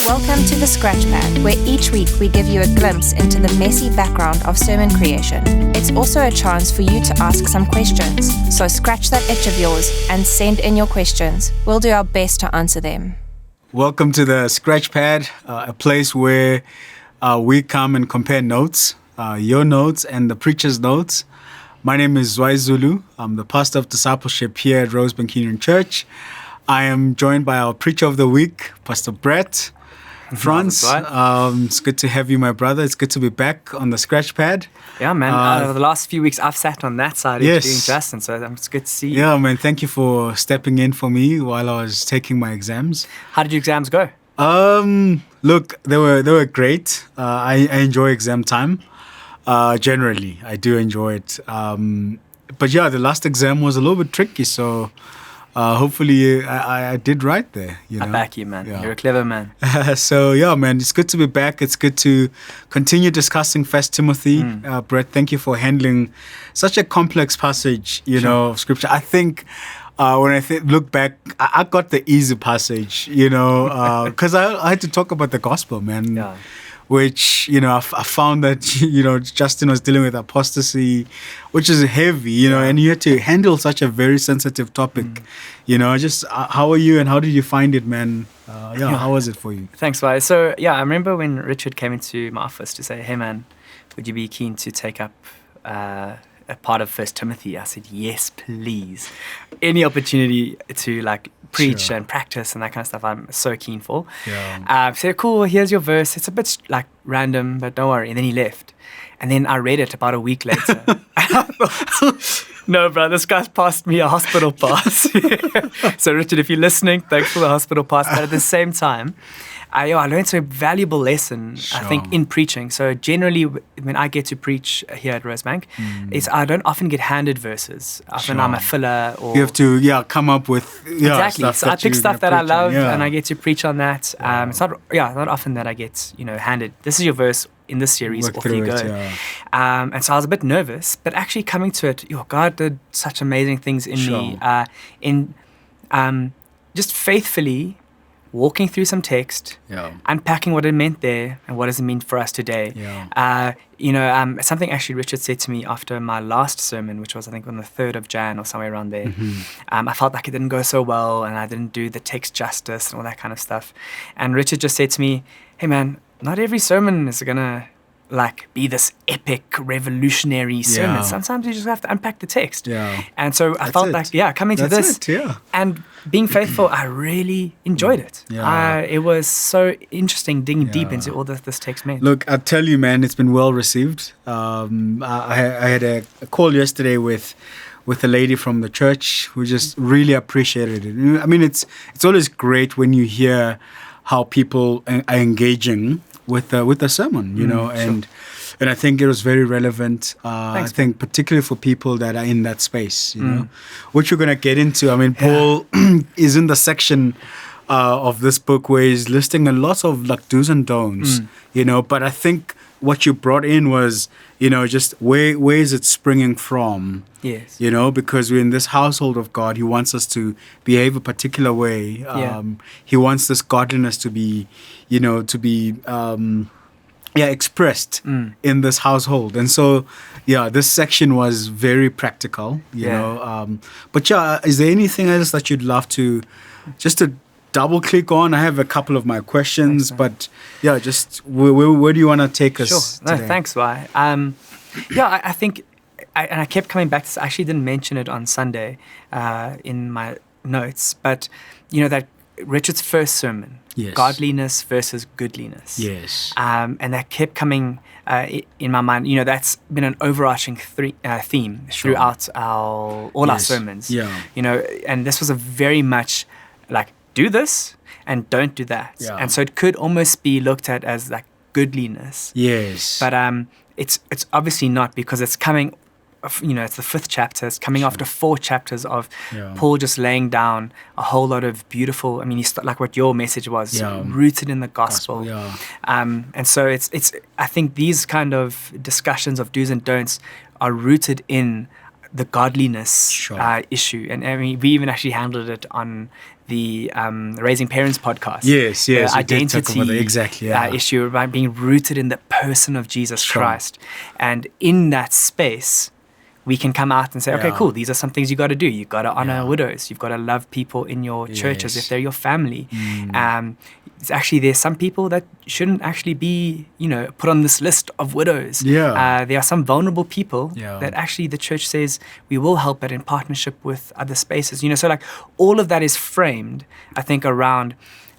Welcome to the ScratchPad, where each week we give you a glimpse into the messy background of sermon creation. It's also a chance for you to ask some questions, so scratch that itch of yours and send in your questions. We'll do our best to answer them. Welcome to the ScratchPad, a place where we come and compare notes, your notes and the preacher's notes. My name is Zwai Zulu. I'm the pastor of discipleship here at Rosebank Union Church. I am joined by our preacher of the week, Pastor Brett Franz. It's good to have you, my brother. It's good to be back on the ScratchPad. Yeah, man. Over the last few weeks, I've sat on that side doing Justin, so it's good to see you. Yeah, man. Thank you for stepping in for me while I was taking my exams. How did your exams go? Look, they were great. I enjoy exam time. Generally, I do enjoy it. But yeah, the last exam was a little bit tricky, so hopefully I did right there. I back you, man. Yeah. You're a clever man. So yeah, man, it's good to be back. It's good to continue discussing 1 Timothy. Brett, thank you for handling such a complex passage, of scripture. I think when I look back, I got the easy passage, because I had to talk about the gospel, man. Yeah. Which, I found that, Justin was dealing with apostasy, which is heavy, and you had to handle such a very sensitive topic. How are you and how did you find it, man? How was it for you? Thanks, Zwai. So, I remember when Richard came into my office to say, hey, man, would you be keen to take up a part of 1 Timothy? I said, yes, please. Any opportunity to preach and practice and that kind of stuff, I'm so keen for. Yeah. Said, cool, here's your verse. It's a bit random, but don't worry. And then he left. And then I read it about a week later. And I thought, no, bro, this guy's passed me a hospital pass. So Richard, if you're listening, thanks for the hospital pass. But at the same time, I learned a valuable lesson, I think, in preaching. So generally, when I get to preach here at Rosebank, I don't often get handed verses. Often I'm a filler. Or you have to, come up with exactly. Stuff so I pick stuff that I love, and I get to preach on that. It's not often that I get handed. This is your verse in this series. Off you go. And so I was a bit nervous, but actually coming to it, God did such amazing things in me. In just faithfully walking through some text, unpacking what it meant there and what does it mean for us today. Something actually Richard said to me after my last sermon, which was I think on the 3rd of Jan or somewhere around there. I felt like it didn't go so well and I didn't do the text justice and all that kind of stuff. And Richard just said to me, hey man, not every sermon is gonna be this epic revolutionary sermon. Sometimes you just have to unpack the text. And so I felt coming to this and being faithful, I really enjoyed it. It was so interesting digging deep into all that this text meant. Look, I tell you, man, it's been well received. I had a call yesterday with a lady from the church who just really appreciated it. I mean, it's always great when you hear how people are engaging with the sermon, and I think it was very relevant. I think particularly for people that are in that space, which we're gonna get into. I mean, Paul is in the section of this book where he's listing a lot of do's and don'ts, But I think what you brought in was, just where is it springing from? Yes. Because we're in this household of God. He wants us to behave a particular way. He wants this godliness to be, expressed in this household. And so, this section was very practical, you know. But is there anything else that you'd love to double click on? I have a couple of my questions, but just where do you want to take us today? No, thanks, Zwai. I think, I kept coming back to this. I actually didn't mention it on Sunday in my notes, but that Richard's first sermon, godliness versus goodliness. Yes. And that kept coming in my mind. That's been an overarching theme throughout all our sermons. And this was a very much do this and don't do that. And so it could almost be looked at as goodliness. Yes. But it's obviously not, because it's coming, it's the 5th chapter. It's coming after 4 chapters of Paul just laying down a whole lot of beautiful, he's like what your message was, rooted in the gospel. And so it's I think these kind of discussions of do's and don'ts are rooted in the godliness Sure. issue. And I mean, we even actually handled it on the Raising Parents podcast. Yes, The we did talk identity about that. Exactly, issue about being rooted in the person of Jesus Sure. Christ. And in that space, we can come out and say, okay, Yeah. cool, these are some things you got to do. You've got to honor Yeah. widows. You've got to love people in your church as Yes. if they're your family. It's actually, there's some people that shouldn't actually be, put on this list of widows. Yeah. There are some vulnerable people Yeah. that actually the church says we will help, but in partnership with other spaces. So like all of that is framed, I think, around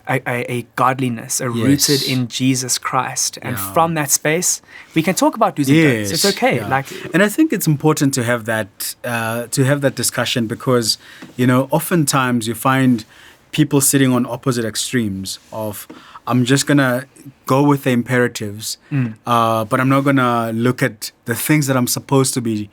a godliness, rooted in Jesus Christ. And from that space, we can talk about do's and don'ts. It's okay. Yeah. And I think it's important to have that discussion because, oftentimes you find people sitting on opposite extremes of, I'm just going to go with the imperatives, but I'm not going to look at the things that I'm supposed to be,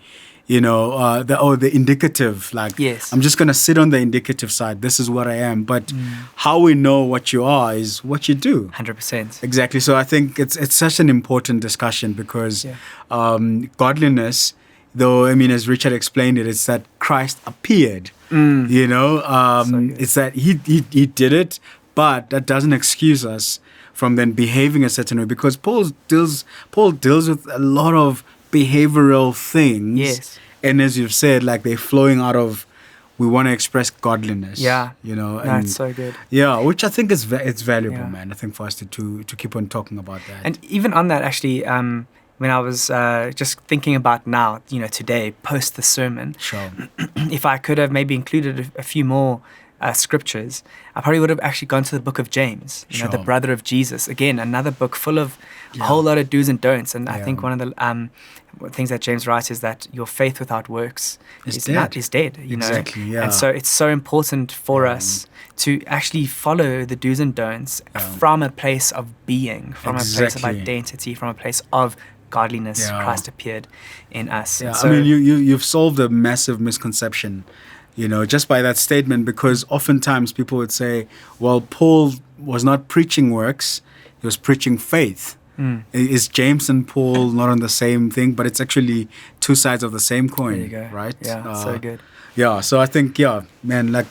the indicative. Like, yes. I'm just going to sit on the indicative side. This is what I am. But how we know what you are is what you do. 100%. Exactly. So I think it's such an important discussion because godliness, though, as Richard explained it, it's that Christ appeared. It's that he did it, but that doesn't excuse us from then behaving a certain way because Paul deals with a lot of behavioral things. Yes. And as you've said, like they're flowing out of, we want to express godliness. Yeah. That's so good. Yeah, which I think is it's valuable, Yeah. man. I think for us to keep on talking about that. And even on that, actually, when I was just thinking about now, today, post the sermon, Sure. if I could have maybe included a few more scriptures, I probably would have actually gone to the book of James, the Sure. brother of Jesus. Again, another book full of a whole lot of do's and don'ts. And I think one of the things that James writes is that your faith without works is dead. Exactly, yeah. And so it's so important for us to actually follow the do's and don'ts from a place of being, from a place of identity, from a place of godliness. Christ appeared in us. Yeah, So, you've solved a massive misconception, just by that statement, because oftentimes people would say, well, Paul was not preaching works, he was preaching faith. Is James and Paul not on the same thing? But it's actually two sides of the same coin, there you go. right? Yeah, so good. Yeah, so I think, man, like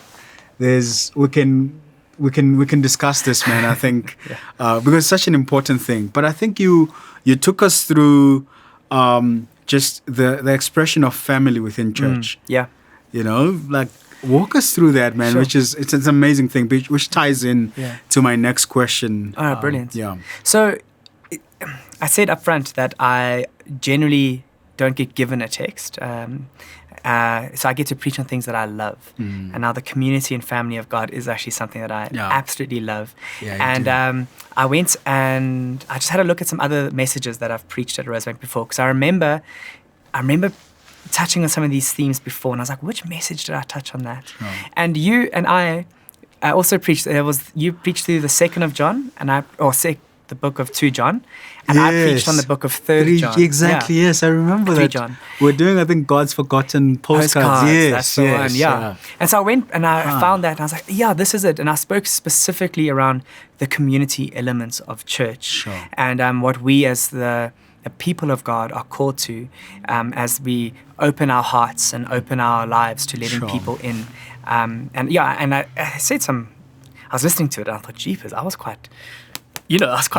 we can discuss this, man. I think because it's such an important thing. But I think you took us through just the expression of family within church. Yeah. Like walk us through that, man. Sure. Which is it's an amazing thing, which ties in to my next question. Oh, brilliant. Yeah. So I said up front that I generally don't get given a text. So I get to preach on things that I love. And now the community and family of God is actually something that I absolutely love. Yeah, I went and I just had a look at some other messages that I've preached at Rosebank before, because I remember touching on some of these themes before, and I was like, which message did I touch on that? Oh. And you and I also preached, you preached through the 2nd of John, the book of 2 John, and I preached on the book of 3rd John. Exactly, yes, I remember 3 that. John. We're doing, I think, God's Forgotten postcards. Yes, that's the one, yeah. And so I went and I found that, and I was like, yeah, this is it. And I spoke specifically around the community elements of church. Sure. And what we as the people of God are called to as we open our hearts and open our lives to letting people in. And I said I was listening to it, and I thought, jeepers, I was quite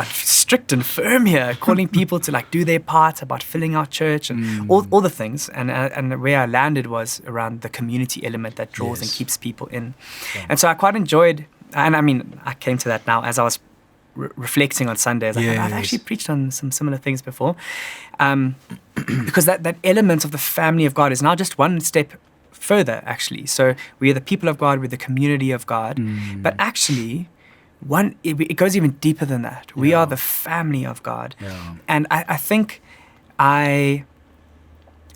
strict and firm here, calling people to like do their part about filling our church and all the things. And where I landed was around the community element that draws and keeps people in. Yeah. And so I quite enjoyed, and I came to that now as I was reflecting on Sundays. I've actually preached on some similar things before, because that element of the family of God is now just one step further, actually. So we are the people of God, we're the community of God, but actually it goes even deeper than that. We are the family of God. And I think I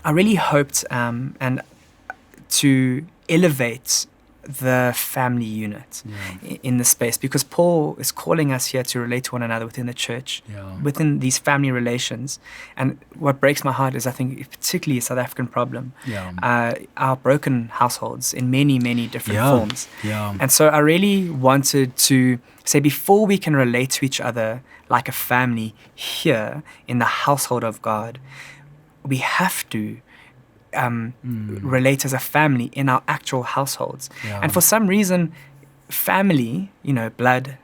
really hoped and to elevate the family unit in the space, because Paul is calling us here to relate to one another within the church, within these family relations. And what breaks my heart is, I think, particularly a South African problem, our broken households in many, many different forms. And so I really wanted to say, before we can relate to each other like a family here in the household of God, we have to relate as a family in our actual households. Yeah. And for some reason, family, blood,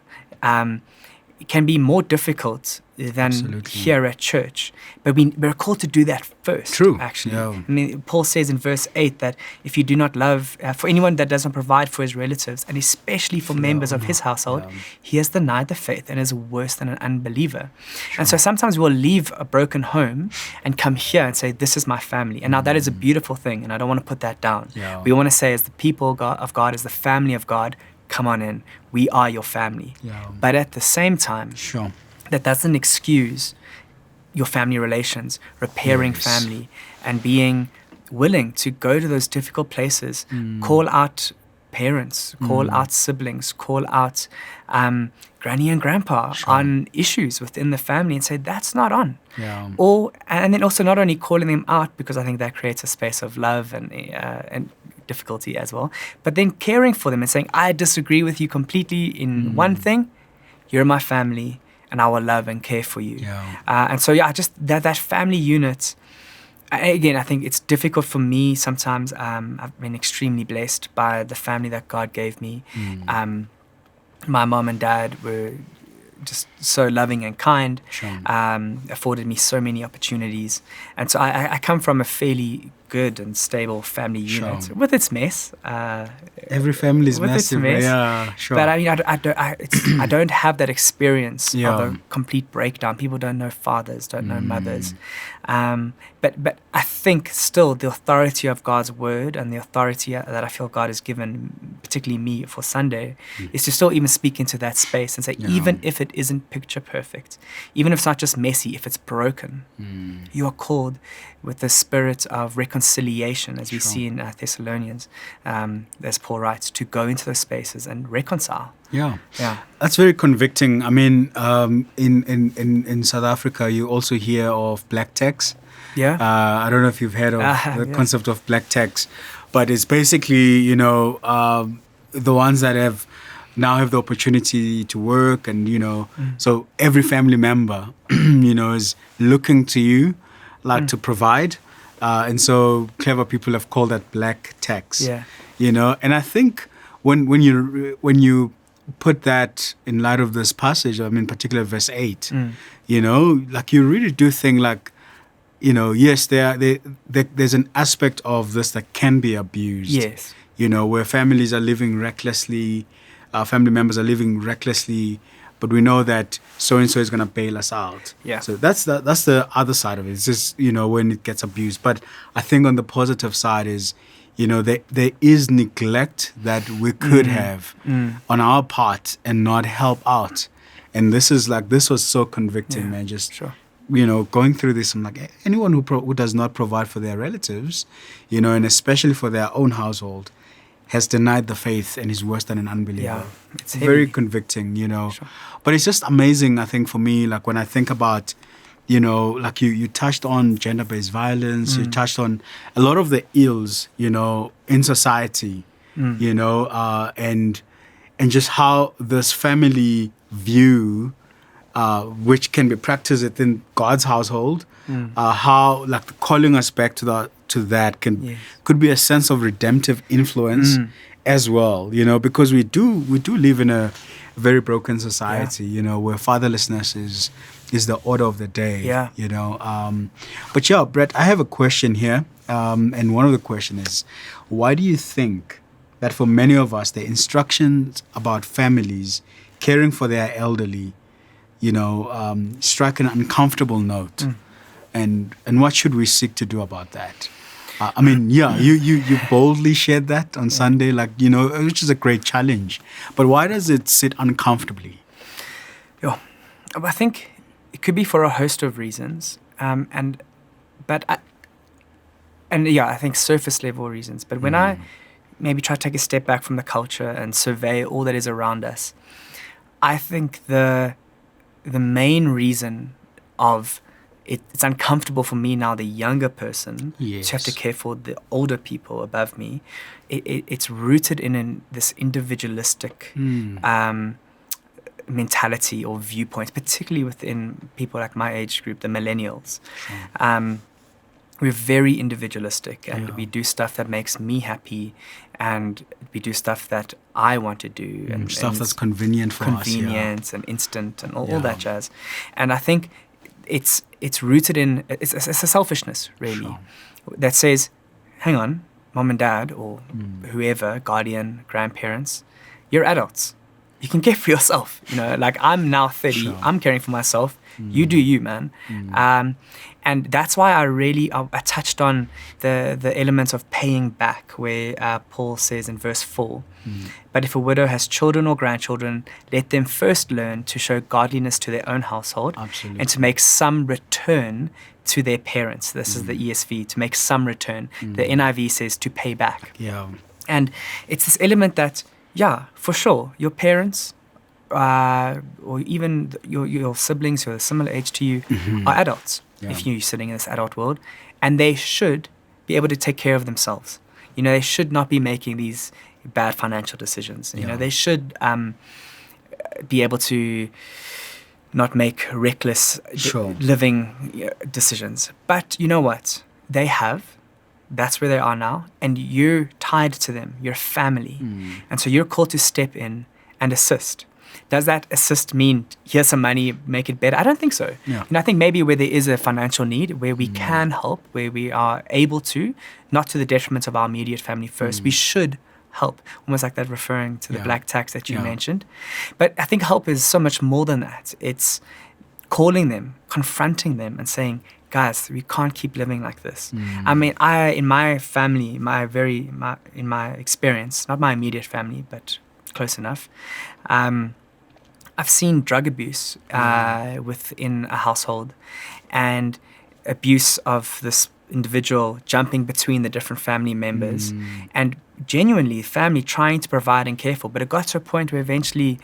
can be more difficult than here at church. But we're called to do that first. True. Actually. Yeah. I mean, Paul says in verse 8 that if you do not love, for anyone that doesn't provide for his relatives, and especially for members of his household, he has denied the faith and is worse than an unbeliever. Sure. And so sometimes we'll leave a broken home and come here and say, this is my family. And now that is a beautiful thing, and I don't want to put that down. Yeah. We want to say, as the people of God, as the family of God, come on in. We are your family. Yeah. But at the same time, that doesn't excuse your family relations, repairing family, and being willing to go to those difficult places, call out parents, call out siblings, call out granny and grandpa on issues within the family and say, that's not on. Yeah. And then also not only calling them out, because I think that creates a space of love and difficulty as well, but then caring for them and saying, I disagree with you completely in one thing, you're my family, and I will love and care for you. And so, just that family unit, again, I think it's difficult for me sometimes. I've been extremely blessed by the family that God gave me. My mom and dad were just so loving and kind, afforded me so many opportunities. And so I come from a fairly good and stable family unit with its mess. Every family is massive. Mess. Yeah, sure. But I mean, I don't have that experience of a complete breakdown. People don't know fathers, don't know mothers. But I think still the authority of God's word and the authority that I feel God has given, particularly me for Sunday, is to still even speak into that space and say, even if it isn't picture perfect, even if it's not just messy, if it's broken, you are called with the spirit of reconciliation, as we see in Thessalonians, as Paul writes, to go into those spaces and reconcile. Yeah, that's very convicting. I mean, in South Africa, you also hear of black tax. I don't know if you've heard of the concept of black tax, but it's basically the ones that now have the opportunity to work, and so every family member is looking to you to provide, and so clever people have called that black tax. And I think when you put that in light of this passage, I mean, particularly verse 8, you really do think yes, there's an aspect of this that can be abused. Yes. Where families are living recklessly, family members are living recklessly, but we know that so-and-so is going to bail us out. So that's the other side of it. It's just, when it gets abused. But I think on the positive side is, there is neglect that we could have on our part and not help out. And this was so convicting, man. Just, going through this, I'm like, anyone who does not provide for their relatives, and especially for their own household, has denied the faith and is worse than an unbeliever. It's very convicting, But it's just amazing, I think, for me, when I think about, you touched on gender-based violence, you touched on a lot of the ills, in society, and just how this family view, which can be practiced within God's household, how calling us back to that could be a sense of redemptive influence as well, because we do live in a very broken society, where fatherlessness is the order of the day. But Brett, I have a question here, and one of the questions is, why do you think that for many of us the instructions about families caring for their elderly strike an uncomfortable note, and what should we seek to do about that? You boldly shared that on Sunday, which is a great challenge. But why does it sit uncomfortably? I think it could be for a host of reasons, I think surface level reasons. But when I maybe try to take a step back from the culture and survey all that is around us, I think the main reason of it's uncomfortable for me now, the younger person, to have to care for the older people above me. It's rooted in this individualistic mentality or viewpoint, particularly within people like my age group, the millennials. we're very individualistic, and we do stuff that makes me happy, and we do stuff that I want to do, and stuff that's convenient for us. Convenient and instant and all that jazz. And I think it's rooted in it's a selfishness, really, that says, hang on, mom and dad or whoever, guardian, grandparents, you're adults. You can care for yourself. Like I'm now 30, I'm caring for myself. You do you, man. And that's why I touched on the elements of paying back, where Paul says in verse 4, but if a widow has children or grandchildren, let them first learn to show godliness to their own household. Absolutely. And to make some return to their parents. This is the ESV, to make some return. The NIV says to pay back. Yeah. And it's this element that, for sure, your parents, or even your siblings who are similar age to you are adults, if you're sitting in this adult world, and they should be able to take care of themselves. They should not be making these bad financial decisions. They should be able to not make reckless living decisions. But you know what? They have. That's where they are now. And you're tied to them. You're family. And so you're called to step in and assist. Does that assist mean, here's some money, make it better? I don't think so. Yeah. I think maybe where there is a financial need, where we can help, where we are able to, not to the detriment of our immediate family first, we should help. Almost like that, referring to the black tax that you mentioned. But I think help is so much more than that. It's calling them, confronting them, and saying, guys, we can't keep living like this. I mean, in my family, in my experience, not my immediate family, but close enough, I've seen drug abuse within a household, and abuse of this individual jumping between the different family members, and genuinely family trying to provide and care for. But it got to a point where eventually,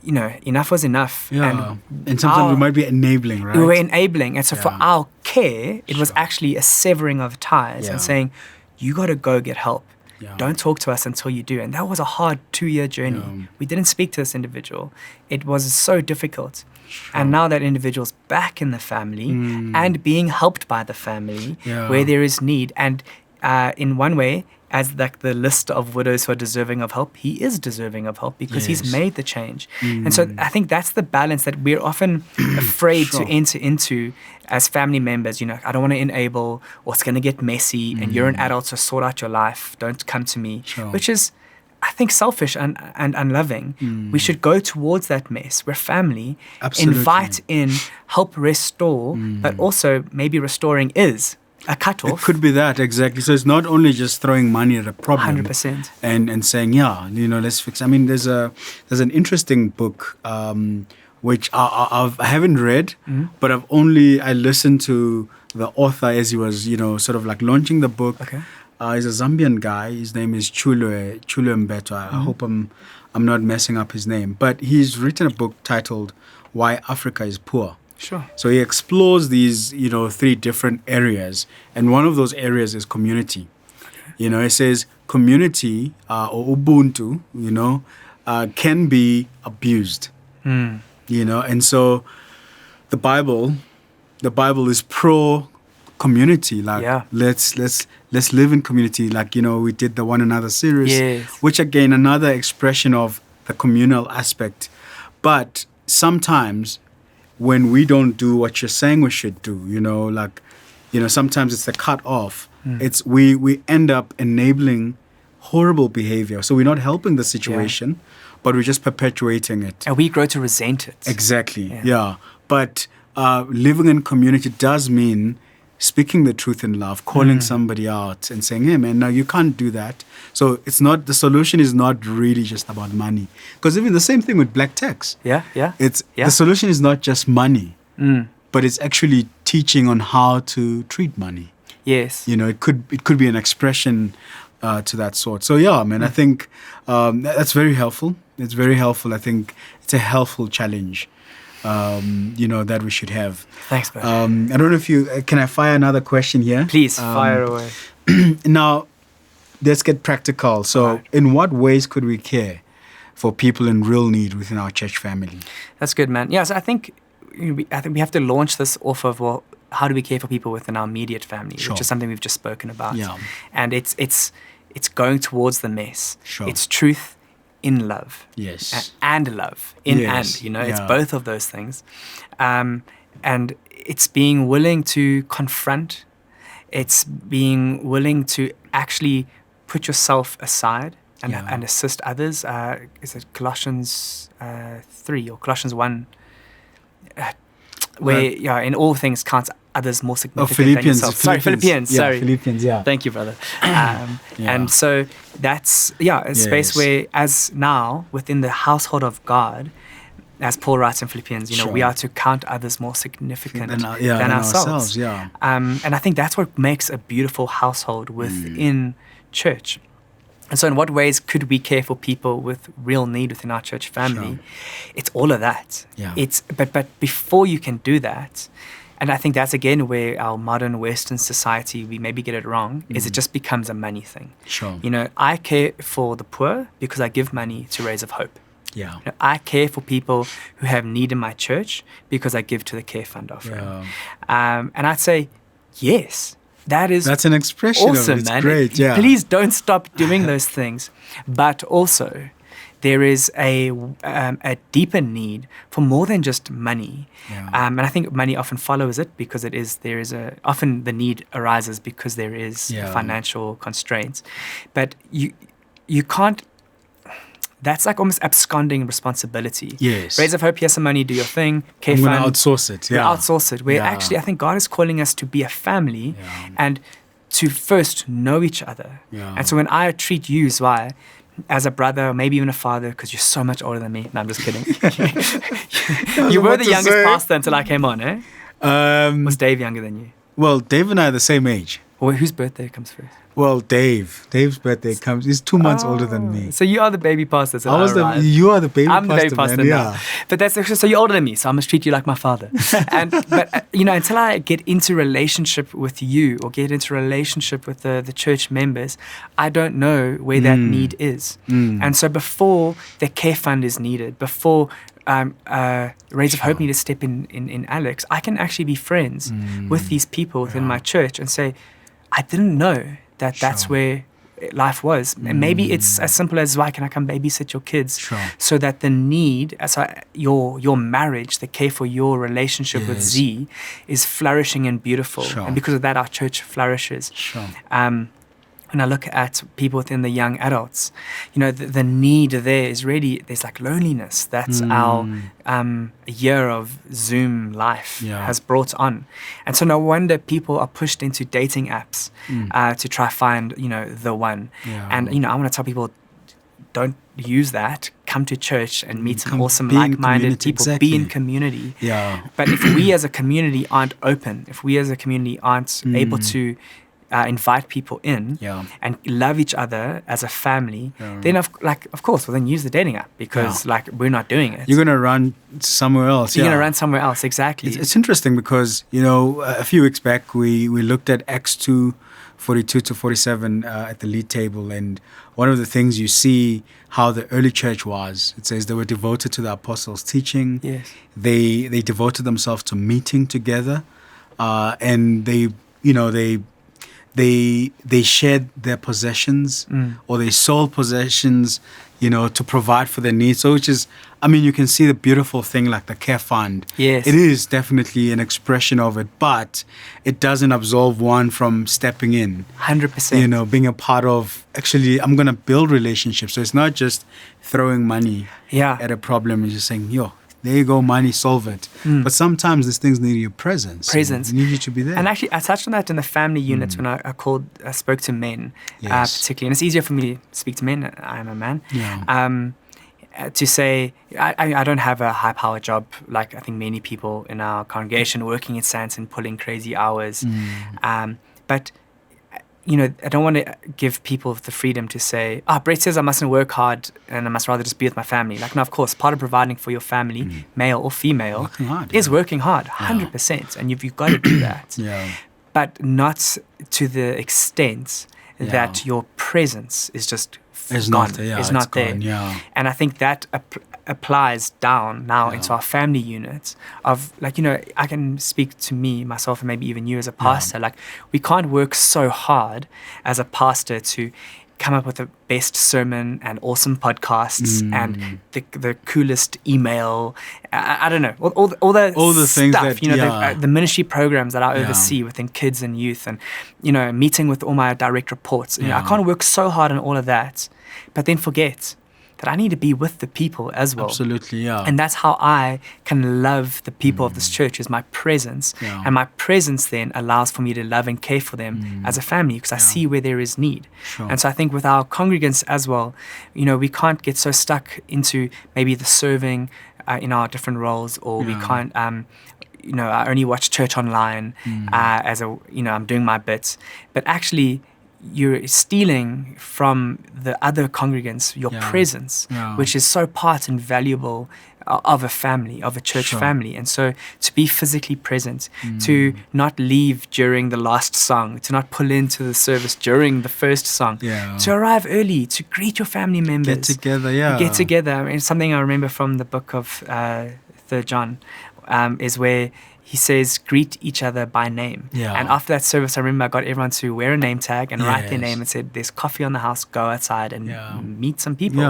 enough was enough. Yeah. And sometimes we might be enabling, right? We were enabling. And so for our care, it was actually a severing of ties and saying, you got to go get help. Yeah. Don't talk to us until you do. And that was a hard 2-year journey. Yeah. We didn't speak to this individual. It was so difficult. Sure. And now that individual's back in the family and being helped by the family where there is need. And in one way, as like the list of widows who are deserving of help, he is deserving of help because he's made the change. And so I think that's the balance that we're often afraid to enter into as family members. I don't want to enable, or it's going to get messy, and you're an adult, so sort out your life. Don't come to me, which is, I think, selfish and unloving. We should go towards that mess. We're family. Absolutely. Invite in, help restore, but also maybe restoring is a cutoff. It could be that, exactly. So it's not only just throwing money at a problem 100%. and saying, let's fix. I mean, there's an interesting book which I haven't read, but I listened to the author as he was, sort of like launching the book. Okay. He's a Zambian guy. His name is Chulu Mbeto. I hope I'm not messing up his name. But he's written a book titled Why Africa is Poor. Sure. So he explores these, 3 different areas, and one of those areas is community. Okay. It says community or Ubuntu, can be abused. And so the Bible is pro community. Like let's live in community. Like we did the One Another series, which again another expression of the communal aspect. But sometimes, when we don't do what you're saying we should do, sometimes it's the cut off. It's we end up enabling horrible behavior. So we're not helping the situation, but we're just perpetuating it. And we grow to resent it. Exactly, yeah. But living in community does mean speaking the truth in love, calling somebody out and saying, hey man, no, you can't do that. So the solution is not really just about money. Because even the same thing with black tax. The solution is not just money, but it's actually teaching on how to treat money. Yes. It could be an expression to that sort. So I think that's very helpful. It's very helpful. I think it's a helpful challenge. That we should have. Thanks, bro. I don't know if can I fire another question here? Please, fire away. Now, let's get practical. So, in what ways could we care for people in real need within our church family? That's good, man. Yeah, so I think we have to launch this off of, how do we care for people within our immediate family, Sure. which is something we've just spoken about. Yeah. And it's going towards the mess. Sure. It's truth in love. Yes. And love in Yes. and, it's Yeah. both of those things. And it's being willing to confront. It's being willing to actually put yourself aside and assist others. Is it Colossians 3 or Colossians 1? Where in all things counts others more significant than yourself. Philippians. Yeah, Sorry. Philippians, yeah. Thank you, brother. And so that's a space where, as now within the household of God, as Paul writes in Philippians, Sure. we are to count others more significant than ourselves. Yeah. And I think that's what makes a beautiful household within church. And so in what ways could we care for people with real need within our church family? Sure. It's all of that. Yeah. But before you can do that, and I think that's again where our modern Western society, we maybe get it wrong, is it just becomes a money thing. Sure. I care for the poor because I give money to Rays of Hope. Yeah. I care for people who have need in my church because I give to the Care Fund offering. Yeah. And I'd say, yes, that's an expression awesome, of it. It's man. great. Yeah. Please don't stop doing those things. But also, there is a deeper need for more than just money. Yeah. And I think money often follows it because often the need arises because there is financial constraints. But you can't. That's like almost absconding responsibility. Yes. Rays of Hope, here's some money, do your thing. I'm going to outsource it. Yeah. Outsource it. Where actually, I think God is calling us to be a family and to first know each other. Yeah. And so when I treat you, Zwai, as a brother, or maybe even a father, because you're so much older than me. No, I'm just kidding. You were the youngest pastor until I came on, eh? Was Dave younger than you? Well, Dave and I are the same age. Or whose birthday comes first? Well, Dave's birthday comes. He's 2 months older than me. So you are the baby pastor. So you are the baby pastor. I'm the baby pastor now. But that's actually, so you're older than me, so I must treat you like my father. But until I get into relationship with you or get into relationship with the church members, I don't know where that need is. And so before the care fund is needed, before Rays of Hope need to step in Alex, I can actually be friends with these people within my church and say, I didn't know that's where life was. And maybe it's as simple as, why can I come babysit your kids? So that the need, your marriage, the care for your relationship with Z is flourishing and beautiful. And because of that, our church flourishes. When I look at people within the young adults, the need there is really, there's like loneliness. That's our year of Zoom life has brought on. And so no wonder people are pushed into dating apps to try find, the one. And, I want to tell people, don't use that. Come to church and meet some awesome, like-minded people. Exactly. Be in community. But if we as a community aren't open, if we as a community aren't able to invite people in and love each other as a family, then of course, then use the dating app because we're not doing it. You're going to run somewhere else. You're going to run somewhere else, exactly. It's interesting because, a few weeks back we looked at Acts 2, 42 to 47 at the lead table, and one of the things you see how the early church was, it says they were devoted to the apostles' teaching. Yes. They devoted themselves to meeting together, and they shared their possessions or they sold possessions, to provide for their needs. So which is, you can see the beautiful thing like the care fund. Yes. It is definitely an expression of it, but it doesn't absolve one from stepping in. 100%. Being a part of, actually, I'm going to build relationships. So it's not just throwing money at a problem and just saying, there you go, money, solve it. But sometimes these things need your presence. They need you to be there. And actually, I touched on that in the family units when I spoke to men, particularly. And it's easier for me to speak to men. I'm a man. To say, I don't have a high-power job like I think many people in our congregation working in Sanson, pulling crazy hours. But I don't want to give people the freedom to say, Brett says I mustn't work hard and I must rather just be with my family. No, of course, part of providing for your family, male or female, is working hard, 100%. And you've got to do that. But not to the extent that your presence is just gone. It's not there. And I think that applies down now into our family unit of like, I can speak to me, myself, and maybe even you as a pastor. Like, we can't work so hard as a pastor to come up with the best sermon and awesome podcasts and the coolest email. I don't know, all the things stuff, that, the ministry programs that I oversee within kids and youth, and meeting with all my direct reports. I can't work so hard on all of that, but then forget that I need to be with the people as well. Absolutely, yeah. And that's how I can love the people of this church, is my presence. Yeah. And my presence then allows for me to love and care for them as a family, because I see where there is need. Sure. And so I think with our congregants as well, we can't get so stuck into maybe the serving in our different roles, or we can't, I only watch church online as I'm doing my bits. But actually, you're stealing from the other congregants your presence, which is so part and valuable of a family, of a church family. And so to be physically present, to not leave during the last song, to not pull into the service during the first song, to arrive early, to greet your family members. Get together. I mean, something I remember from the book of 3 John is where he says, greet each other by name. Yeah. And after that service, I remember I got everyone to wear a name tag and write their name and said, there's coffee on the house, go outside and meet some people.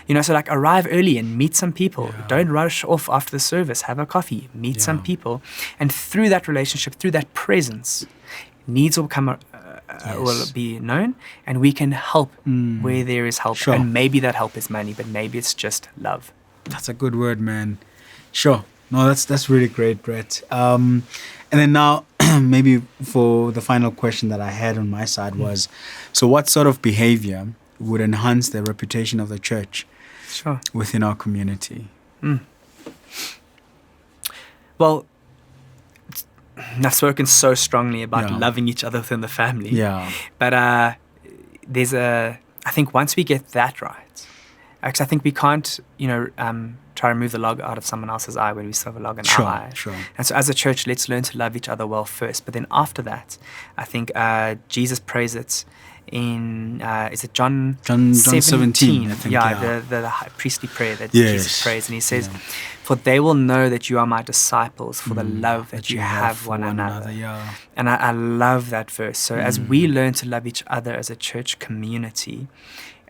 Yeah. So like arrive early and meet some people. Yeah. Don't rush off after the service, have a coffee, meet some people. And through that relationship, through that presence, needs will come will be known, and we can help where there is help. Sure. And maybe that help is money, but maybe it's just love. That's a good word, man. Sure. No, that's really great, Brett. And then now, maybe for the final question that I had on my side was, so what sort of behavior would enhance the reputation of the church within our community? Well, I've spoken so strongly about loving each other within the family. Yeah. But I think once we get that right, actually, I think we can't, try to remove the log out of someone else's eye when we still have a log in our eye. Sure. And so as a church, let's learn to love each other well first. But then after that, I think Jesus prays it in, is it John 17? I think, the high priestly prayer that Jesus prays. And he says, for they will know that you are my disciples for the love that you have one another. And I love that verse. So as we learn to love each other as a church community,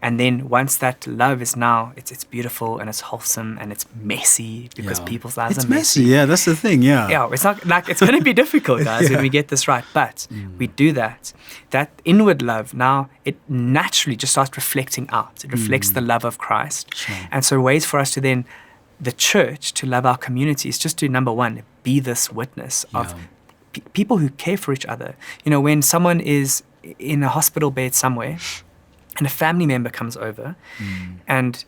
and then once that love is now, it's beautiful and it's wholesome and it's messy because people's lives are messy. Yeah, that's the thing, Yeah, it's not like it's going to be difficult, guys, when we get this right. But we do that. That inward love, now it naturally just starts reflecting out. It reflects the love of Christ. Sure. And so ways for us to then, the church, to love our community is just to, number one, be this witness of people who care for each other. When someone is in a hospital bed somewhere, and a family member comes over and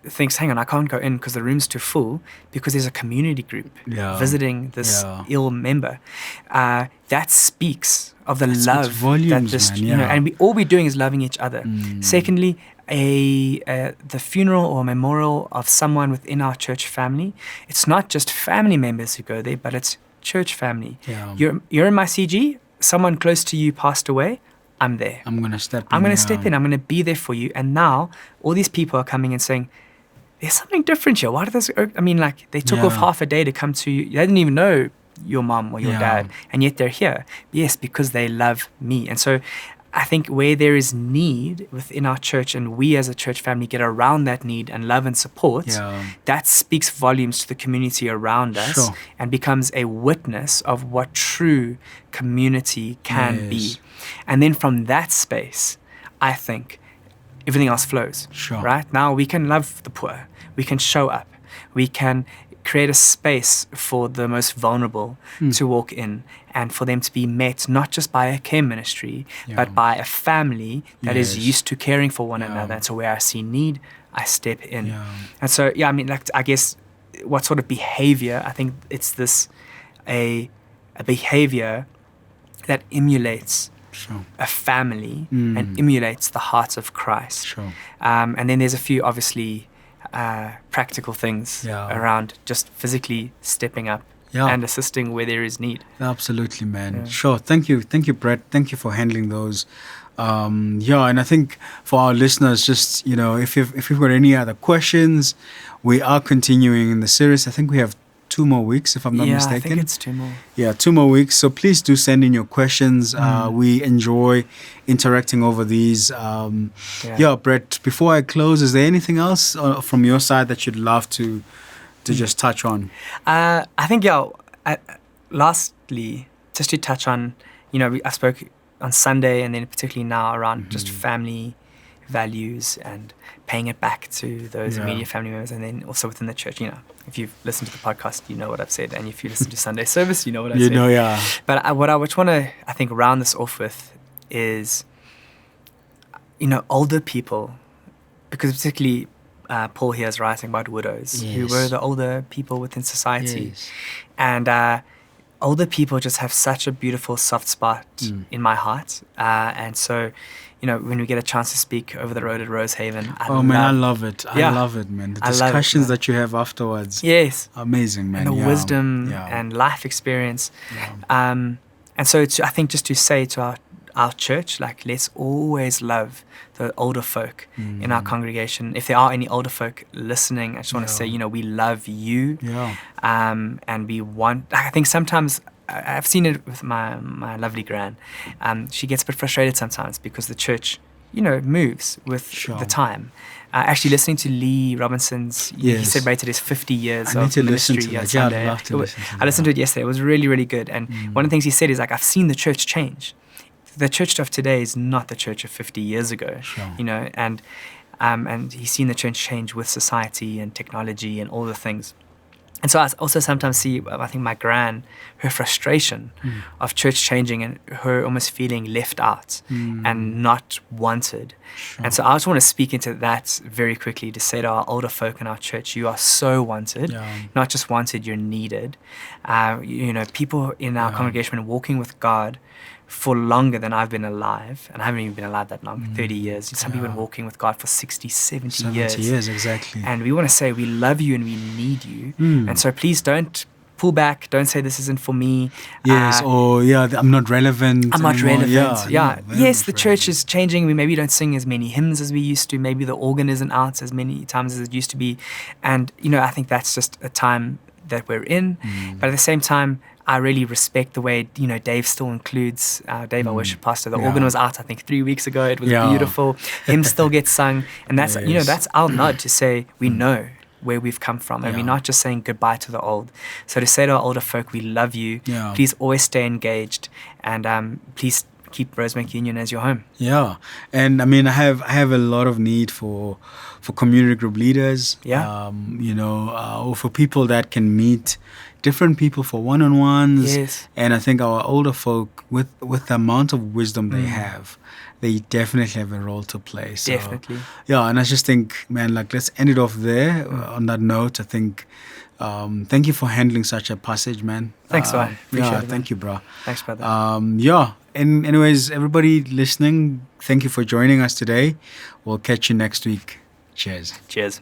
thinks, hang on, I can't go in because the room's too full, because there's a community group visiting this ill member. That speaks of the love volumes, that this, and all we're doing is loving each other. Secondly, the funeral or memorial of someone within our church family, it's not just family members who go there, but it's church family. Yeah. You're in my CG, someone close to you passed away, I'm there. I'm going to step in. I'm going to step in. I'm going to be there for you. And now all these people are coming and saying, there's something different here. Why did this? I mean, like, they took off half a day to come to you. They didn't even know your mom or your dad, and yet they're here. Yes, because they love me. And so I think where there is need within our church, and we as a church family get around that need and love and support, that speaks volumes to the community around us and becomes a witness of what true community can be. And then from that space, I think everything else flows. Right? Now we can love the poor. We can show up. We can create a space for the most vulnerable to walk in, and for them to be met not just by a care ministry, but by a family that is used to caring for one another. And so where I see need, I step in. And so, I mean, like, I guess what sort of behavior, I think it's this, a behavior that emulates a family and emulates the heart of Christ. And then there's a few, obviously, practical things around just physically stepping up and assisting where there is need. Absolutely, man. Sure. Thank you, Brett. Thank you for handling those And I think for our listeners, just, if you've got any other questions, we are continuing in the series. I think we have 2 more weeks, if I'm not mistaken. I think it's 2 more. Yeah, 2 more weeks. So please do send in your questions. We enjoy interacting over these. Brett, before I close, is there anything else from your side that you'd love to just touch on? I think, lastly, just to touch on, I spoke on Sunday and then particularly now around just family values and paying it back to those immediate family members, and then also within the church. If you've listened to the podcast, you know what I've said, and if you listen to Sunday service, you know what I said. But what I want to, I think, round this off with is, older people, because particularly Paul here is writing about widows who were the older people within society, and older people just have such a beautiful soft spot in my heart, and so. When we get a chance to speak over the road at Rosehaven, I love it. I love it, man. The discussions that you have afterwards. Yes. Amazing, man. And the wisdom and life experience. Yeah. And so I think just to say to our church, let's always love the older folk in our congregation. If there are any older folk listening, I just want to say, we love you. Yeah. And we want, I think sometimes, I've seen it with my lovely gran. She gets a bit frustrated sometimes because the church, moves with the time. Actually, listening to Lee Robinson's, he celebrated his 50 years of ministry on Sunday. I listened to it yesterday. It was really, really good. And one of the things he said is I've seen the church change. The church of today is not the church of 50 years ago. Sure. And he's seen the church change with society and technology and all the things. And so I also sometimes see, I think my gran, her frustration of church changing and her almost feeling left out and not wanted. Sure. And so I just want to speak into that very quickly to say to our older folk in our church, you are so wanted, not just wanted, you're needed. People in our congregation are walking with God for longer than I've been alive, and I haven't even been alive that long, 30 years. Some people have been walking with God for 60, 70 years. 70 years, exactly. And we want to say we love you and we need you. And so please don't pull back. Don't say this isn't for me. Yes, I'm not relevant. I'm not relevant. Yes, the church is changing. We maybe don't sing as many hymns as we used to. Maybe the organ isn't out as many times as it used to be. And, I think that's just a time that we're in. But at the same time, I really respect the way, Dave still includes, Dave, our worship pastor. The organ was out, I think, 3 weeks ago. It was beautiful. Hymn still gets sung. And that's, that's our nod to say we know where we've come from. And we're not just saying goodbye to the old. So to say to our older folk, we love you. Yeah. Please always stay engaged. And please keep Rosebank Union as your home. Yeah. And I have a lot of need for community group leaders. Yeah. Or for people that can meet different people for one-on-ones. Yes. And I think our older folk, with the amount of wisdom they have, they definitely have a role to play. So, definitely. Yeah, and I just think, man, let's end it off there. On that note, I think, thank you for handling such a passage, man. Thanks, Zwai. Appreciate it. Thank you, bro. Thanks, brother. And anyways, everybody listening, thank you for joining us today. We'll catch you next week. Cheers. Cheers.